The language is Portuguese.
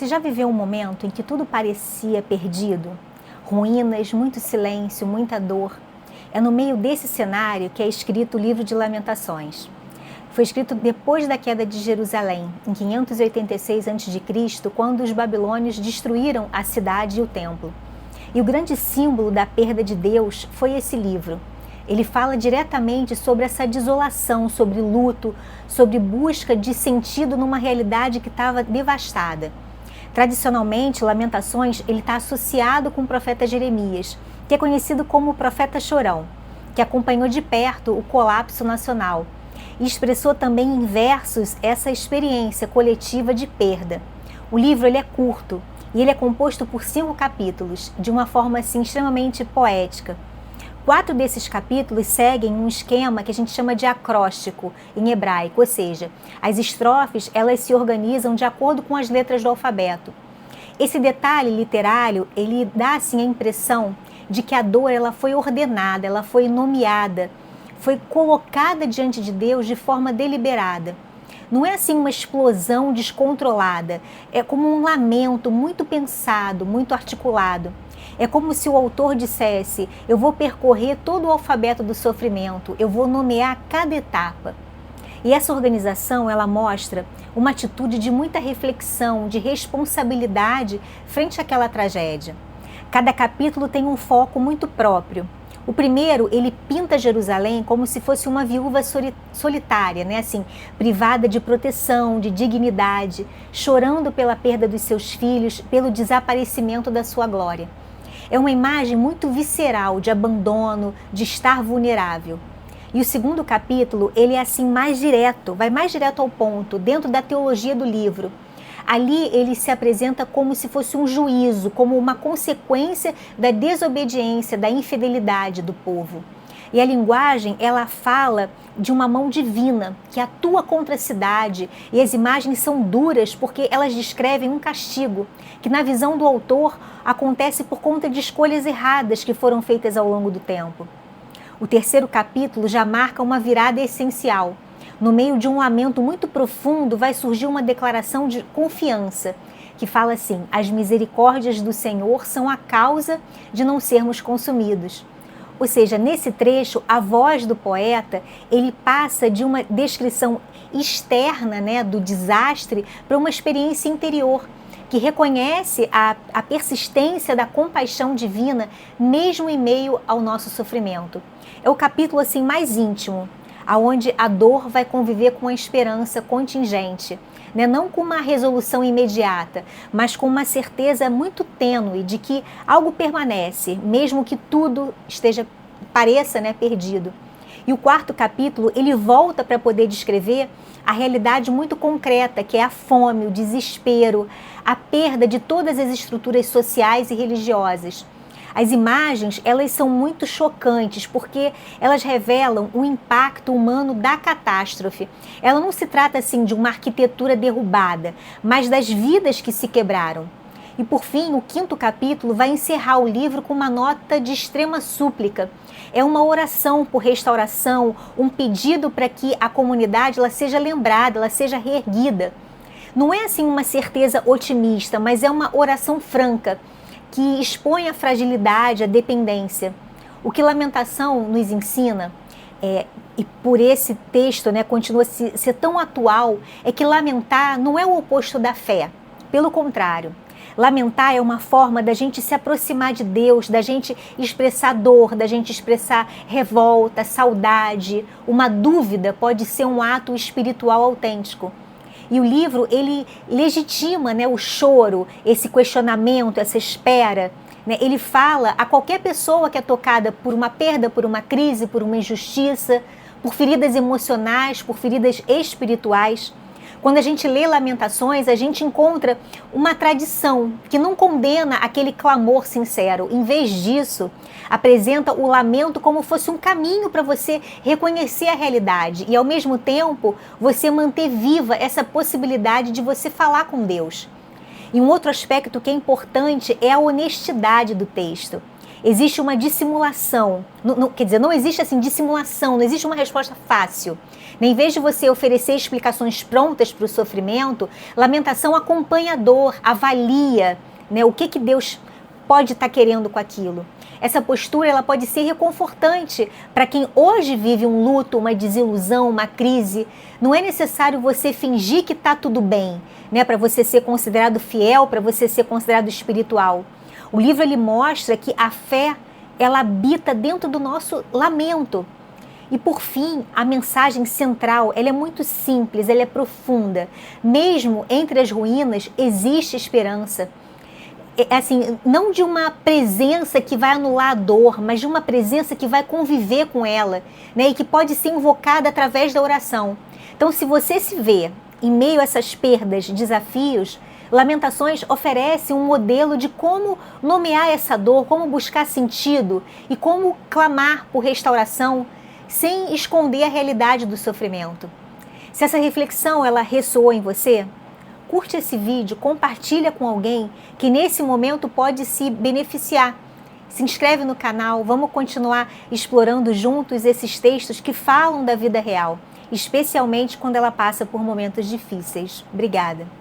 Você já viveu um momento em que tudo parecia perdido? Ruínas, muito silêncio, muita dor. É no meio desse cenário que é escrito o livro de Lamentações. Foi escrito depois da queda de Jerusalém, em 586 a.C., quando os babilônios destruíram a cidade e o templo. E o grande símbolo da perda de Deus foi esse livro. Ele fala diretamente sobre essa desolação, sobre luto, sobre busca de sentido numa realidade que estava devastada. Tradicionalmente, Lamentações ele está associado com o profeta Jeremias, que é conhecido como o profeta chorão, que acompanhou de perto o colapso nacional e expressou também em versos essa experiência coletiva de perda. O livro ele é curto e ele é composto por 5 capítulos, de uma forma assim extremamente poética. 4 desses capítulos seguem um esquema que a gente chama de acróstico em hebraico, ou seja, as estrofes elas se organizam de acordo com as letras do alfabeto. Esse detalhe literário, ele dá assim a impressão de que a dor ela foi ordenada, ela foi nomeada, foi colocada diante de Deus de forma deliberada. Não é assim uma explosão descontrolada, é como um lamento muito pensado, muito articulado. É como se o autor dissesse, eu vou percorrer todo o alfabeto do sofrimento, eu vou nomear cada etapa. E essa organização, ela mostra uma atitude de muita reflexão, de responsabilidade frente àquela tragédia. Cada capítulo tem um foco muito próprio. O primeiro, ele pinta Jerusalém como se fosse uma viúva solitária, né? Assim, privada de proteção, de dignidade, chorando pela perda dos seus filhos, pelo desaparecimento da sua glória. É uma imagem muito visceral de abandono, de estar vulnerável. E o segundo capítulo, ele é assim mais direto, vai mais direto ao ponto, dentro da teologia do livro. Ali ele se apresenta como se fosse um juízo, como uma consequência da desobediência, da infidelidade do povo. E a linguagem, ela fala de uma mão divina que atua contra a cidade, e as imagens são duras porque elas descrevem um castigo que, na visão do autor, acontece por conta de escolhas erradas que foram feitas ao longo do tempo. O terceiro capítulo já marca uma virada essencial. No meio de um lamento muito profundo vai surgir uma declaração de confiança, que fala assim, as misericórdias do Senhor são a causa de não sermos consumidos. Ou seja, nesse trecho, a voz do poeta, ele passa de uma descrição externa, né, do desastre para uma experiência interior, que reconhece a persistência da compaixão divina, mesmo em meio ao nosso sofrimento. É o capítulo assim mais íntimo, aonde a dor vai conviver com a esperança contingente, né? Não com uma resolução imediata, mas com uma certeza muito tênue de que algo permanece, mesmo que tudo pareça, né, perdido. E o quarto capítulo, ele volta para poder descrever a realidade muito concreta, que é a fome, o desespero, a perda de todas as estruturas sociais e religiosas. As imagens, elas são muito chocantes porque elas revelam o impacto humano da catástrofe. Ela não se trata assim de uma arquitetura derrubada, mas das vidas que se quebraram. E por fim, o quinto capítulo vai encerrar o livro com uma nota de extrema súplica. É uma oração por restauração, um pedido para que a comunidade ela seja lembrada, ela seja reerguida. Não é assim uma certeza otimista, mas é uma oração franca, que expõe a fragilidade, a dependência. O que Lamentação nos ensina, e por esse texto, né, continua a ser tão atual, é que lamentar não é o oposto da fé. Pelo contrário, lamentar é uma forma da gente se aproximar de Deus, da gente expressar dor, da gente expressar revolta, saudade. Uma dúvida pode ser um ato espiritual autêntico. E o livro, ele legitima, né, o choro, esse questionamento, essa espera. Né? Ele fala a qualquer pessoa que é tocada por uma perda, por uma crise, por uma injustiça, por feridas emocionais, por feridas espirituais. Quando a gente lê Lamentações, a gente encontra uma tradição que não condena aquele clamor sincero. Em vez disso, apresenta o lamento como fosse um caminho para você reconhecer a realidade e, ao mesmo tempo, você manter viva essa possibilidade de você falar com Deus. E um outro aspecto que é importante é a honestidade do texto. Existe uma dissimulação, quer dizer, não existe assim dissimulação, não existe uma resposta fácil. Em vez de você oferecer explicações prontas para o sofrimento, Lamentação acompanha a dor, avalia, né, o que Deus pode estar querendo com aquilo. Essa postura ela pode ser reconfortante para quem hoje vive um luto, uma desilusão, uma crise. Não é necessário você fingir que está tudo bem, né, para você ser considerado fiel, para você ser considerado espiritual. O livro ele mostra que a fé ela habita dentro do nosso lamento. E por fim, a mensagem central, ela é muito simples, ela é profunda. Mesmo entre as ruínas, existe esperança. Assim, não de uma presença que vai anular a dor, mas de uma presença que vai conviver com ela, né? E que pode ser invocada através da oração. Então, se você se vê em meio a essas perdas, desafios, Lamentações oferece um modelo de como nomear essa dor, como buscar sentido e como clamar por restauração, sem esconder a realidade do sofrimento. Se essa reflexão ela ressoou em você, curte esse vídeo, compartilha com alguém que nesse momento pode se beneficiar. Se inscreve no canal, vamos continuar explorando juntos esses textos que falam da vida real, especialmente quando ela passa por momentos difíceis. Obrigada!